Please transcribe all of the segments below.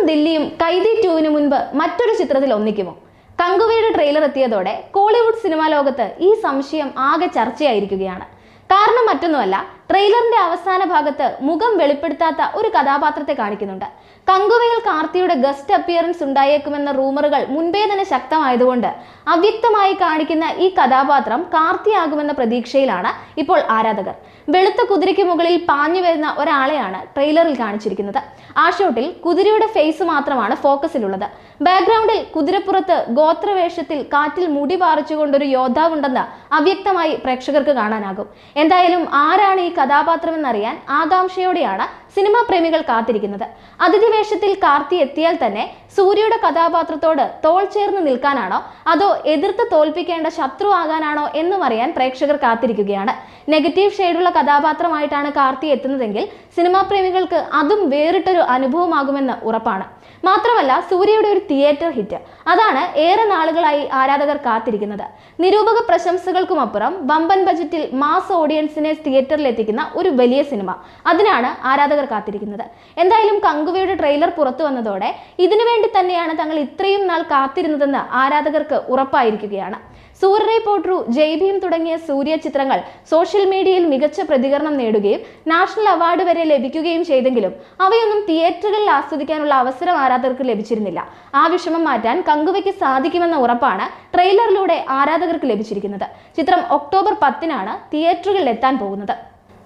ദില്ലിയും കൈദി 2-ന് മുൻപ് മറ്റൊരു ചിത്രത്തിൽ ഒന്നിക്കുമോ? കങ്കുവയുടെ ട്രെയിലർ എത്തിയതോടെ കോളിവുഡ് സിനിമാ ലോകത്ത് ഈ സംശയം ആകെ ചർച്ചയായിരിക്കുകയാണ്. കാരണം മറ്റൊന്നുമല്ല, ട്രെയിലറിന്റെ അവസാന ഭാഗത്ത് മുഖം വെളിപ്പെടുത്താത്ത ഒരു കഥാപാത്രത്തെ കാണിക്കുന്നുണ്ട്. കങ്കുവയിൽ കാർത്തിയുടെ ഗസ്റ്റ് അപ്പിയറൻസ് ഉണ്ടായേക്കുമെന്ന റൂമറുകൾ മുൻപേ തന്നെ ശക്തമായതുകൊണ്ട് അവ്യക്തമായി കാണിക്കുന്ന ഈ കഥാപാത്രം കാർത്തിയാകുമെന്ന പ്രതീക്ഷയിലാണ് ഇപ്പോൾ ആരാധകർ. വെളുത്ത കുതിരയ്ക്ക് മുകളിൽ പാഞ്ഞു വരുന്ന ഒരാളെയാണ് ട്രെയിലറിൽ കാണിച്ചിരിക്കുന്നത്. ആ ഷോട്ടിൽ കുതിരയുടെ ഫേസ് മാത്രമാണ് ഫോക്കസിലുള്ളത്. ബാക്ക്ഗ്രൗണ്ടിൽ കുതിരപ്പുറത്ത് ഗോത്രവേഷത്തിൽ കാറ്റിൽ മുടി പാറിച്ചുകൊണ്ടൊരു യോദ്ധാവുണ്ടെന്ന് അവ്യക്തമായി പ്രേക്ഷകർക്ക് കാണാനാകും. എന്തായാലും ആരാണ് ഈ കഥാപാത്രമെന്നറിയാൻ ആകാംക്ഷയോടെയാണ് സിനിമാ പ്രേമികൾ കാത്തിരിക്കുന്നത്. അതിഥി വേഷത്തിൽ കാർത്തി എത്തിയാൽ തന്നെ സൂര്യയുടെ കഥാപാത്രത്തോട് തോൾ ചേർന്ന് നിൽക്കാനാണോ അതോ എതിർത്ത് തോൽപ്പിക്കേണ്ട ശത്രു ആകാനാണോ എന്നും അറിയാൻ പ്രേക്ഷകർ കാത്തിരിക്കുകയാണ്. നെഗറ്റീവ് ഷെയ്ഡുള്ള കഥാപാത്രമായിട്ടാണ് കാർത്തി എത്തുന്നതെങ്കിൽ സിനിമാ പ്രേമികൾക്ക് അതും വേറിട്ടൊരു അനുഭവമാകുമെന്ന് ഉറപ്പാണ്. മാത്രമല്ല, സൂര്യയുടെ ഒരു തിയേറ്റർ ഹിറ്റ്, അതാണ് ഏറെ നാളുകളായി ആരാധകർ കാത്തിരിക്കുന്നത്. നിരൂപക പ്രശംസകൾക്കുമപ്പുറം വമ്പൻ ബജറ്റിൽ മാസ് ഓഡിയൻസിനെ തിയേറ്ററിൽ എത്തിക്കുന്ന ഒരു വലിയ സിനിമ, അതിനാണ് ആരാധകർ കാത്തിരിക്കുന്നത്. എന്തായാലും കങ്കുവയുടെ ട്രെയിലർ പുറത്തു വന്നതോടെ ഇതിനുവേണ്ടി തന്നെയാണ് തങ്ങൾ ഇത്രയും നാൾ കാത്തിരുന്നതെന്ന് ആരാധകർക്ക് ഉറപ്പായിരിക്കുകയാണ്. സൂര്യ പോട്രു, ജയ് ഭീം തുടങ്ങിയ സൂര്യ ചിത്രങ്ങൾ സോഷ്യൽ മീഡിയയിൽ മികച്ച പ്രതികരണം നേടുകയും നാഷണൽ അവാർഡ് വരെ ലഭിക്കുകയും ചെയ്തെങ്കിലും അവയൊന്നും തിയേറ്ററുകളിൽ ആസ്വദിക്കാനുള്ള അവസരം ആരാധകർക്ക് ലഭിച്ചിരുന്നില്ല. ആ വിഷമം മാറ്റാൻ കങ്കുവയ്ക്ക് സാധിക്കുമെന്ന ഉറപ്പാണ് ട്രെയിലറിലൂടെ ആരാധകർക്ക് ലഭിച്ചിരിക്കുന്നത്. ചിത്രം ഒക്ടോബർ 10-നാണ് തിയേറ്ററുകളിൽ എത്താൻ പോകുന്നത്.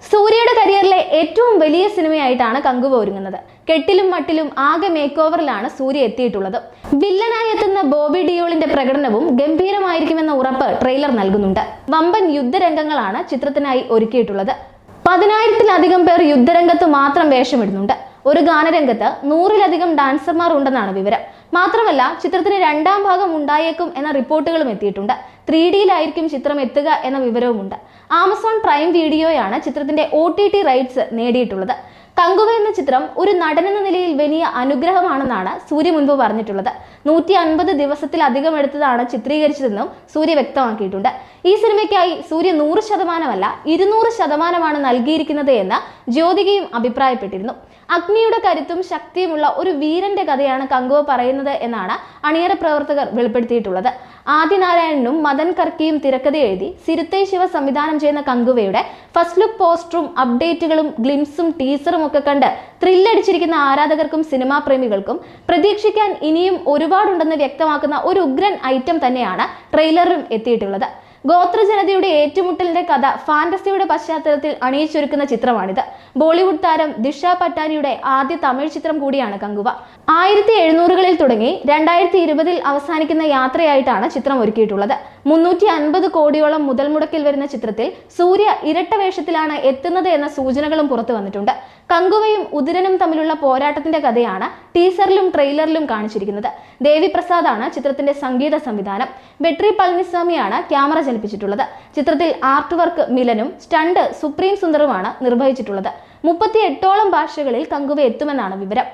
സൂര്യയുടെ കരിയറിലെ ഏറ്റവും വലിയ സിനിമയായിട്ടാണ് കങ്കുവ ഒരുങ്ങുന്നത്. കെട്ടിലും മട്ടിലും ആകെ മേക്ക് ഓവറിലാണ് സൂര്യ എത്തിയിട്ടുള്ളത്. വില്ലനായി എത്തുന്ന ബോബി ഡിയോളിന്റെ പ്രകടനവും ഗംഭീരമായിരിക്കുമെന്ന ഉറപ്പ് ട്രെയിലർ നൽകുന്നുണ്ട്. വമ്പൻ യുദ്ധരംഗങ്ങളാണ് ചിത്രത്തിനായി ഒരുക്കിയിട്ടുള്ളത്. 10,000-ലധികം പേർ യുദ്ധരംഗത്ത് മാത്രം വേഷമിടുന്നുണ്ട്. ഒരു ഗാനരംഗത്ത് 100-ലധികം ഡാൻസർമാർ ഉണ്ടെന്നാണ് വിവരം. മാത്രമല്ല, ചിത്രത്തിന് 2ാം ഭാഗം ഉണ്ടായേക്കും എന്ന റിപ്പോർട്ടുകളും എത്തിയിട്ടുണ്ട്. 3Dയിലായിരിക്കും ചിത്രം എത്തുക എന്ന വിവരവുമുണ്ട്. ആമസോൺ പ്രൈം വീഡിയോയാണ് ചിത്രത്തിന്റെ OTT റൈറ്റ്സ് നേടിയിട്ടുള്ളത്. കങ്കുവ എന്ന ചിത്രം ഒരു നടനെന്ന നിലയിൽ വലിയ അനുഗ്രഹമാണെന്നാണ് സൂര്യ മുൻപ് പറഞ്ഞിട്ടുള്ളത്. 150 ദിവസത്തിലധികം എടുത്തതാണ് ചിത്രീകരിച്ചതെന്നും സൂര്യ വ്യക്തമാക്കിയിട്ടുണ്ട്. ഈ സിനിമയ്ക്കായി സൂര്യ 100%അല്ല 200% നൽകിയിരിക്കുന്നത് എന്ന് ജ്യോതികയും അഭിപ്രായപ്പെട്ടിരുന്നു. അഗ്നിയുടെ കരുത്തും ശക്തിയുമുള്ള ഒരു വീരന്റെ കഥയാണ് കങ്കുവ പറയുന്നത് എന്നാണ് അണിയറ പ്രവർത്തകർ വെളിപ്പെടുത്തിയിട്ടുള്ളത്. ആദിനാരായണനും മദൻ കർക്കിയും തിരക്കഥ എഴുതി സിരുത്തെ ശിവ സംവിധാനം ചെയ്യുന്ന കങ്കുവയുടെ ഫസ്റ്റ് ലുക്ക് പോസ്റ്ററും അപ്ഡേറ്റുകളും ഗ്ലിംസും ടീസറും ഒക്കെ കണ്ട് ത്രില്ലടിച്ചിരിക്കുന്ന ആരാധകർക്കും സിനിമാ പ്രേമികൾക്കും പ്രതീക്ഷിക്കാൻ ഇനിയും ഒരുപാടുണ്ടെന്ന് വ്യക്തമാക്കുന്ന ഒരു ഉഗ്രൻ ഐറ്റം തന്നെയാണ് ട്രെയിലറിലും എത്തിയിട്ടുള്ളത്. ഗോത്രജനതയുടെ ഏറ്റുമുട്ടലിന്റെ കഥ ഫാന്റസിയുടെ പശ്ചാത്തലത്തിൽ അണിയിച്ചൊരുക്കുന്ന ചിത്രമാണിത്. ബോളിവുഡ് താരം ദിഷ പട്ടാനിയുടെ ആദ്യ തമിഴ് ചിത്രം കൂടിയാണ് കങ്കുവ. 1700-കളിൽ തുടങ്ങി 2020-ൽ അവസാനിക്കുന്ന യാത്രയായിട്ടാണ് ചിത്രം ഒരുക്കിയിട്ടുള്ളത്. 350 കോടിയോളം മുതൽ മുടക്കിൽ വരുന്ന ചിത്രത്തിൽ സൂര്യ ഇരട്ട വേഷത്തിലാണ് എത്തുന്നത് എന്ന സൂചനകളും പുറത്തു വന്നിട്ടുണ്ട്. കങ്കുവയും ഉദിരനും തമ്മിലുള്ള പോരാട്ടത്തിന്റെ കഥയാണ് ടീസറിലും ട്രെയിലറിലും കാണിച്ചിരിക്കുന്നത്. ദേവി പ്രസാദാണ് ചിത്രത്തിന്റെ സംഗീത സംവിധാനം. ബെട്രി പളനിസ്വാമിയാണ് ക്യാമറ ചലിപ്പിച്ചിട്ടുള്ളത്. ചിത്രത്തിൽ ആർട്ട് വർക്ക് മിലനും സ്റ്റണ്ട് സുപ്രീം സുന്ദറുമാണ് നിർവഹിച്ചിട്ടുള്ളത്. 38ഓളം ഭാഷകളിൽ കങ്കുവ എത്തുമെന്നാണ് വിവരം.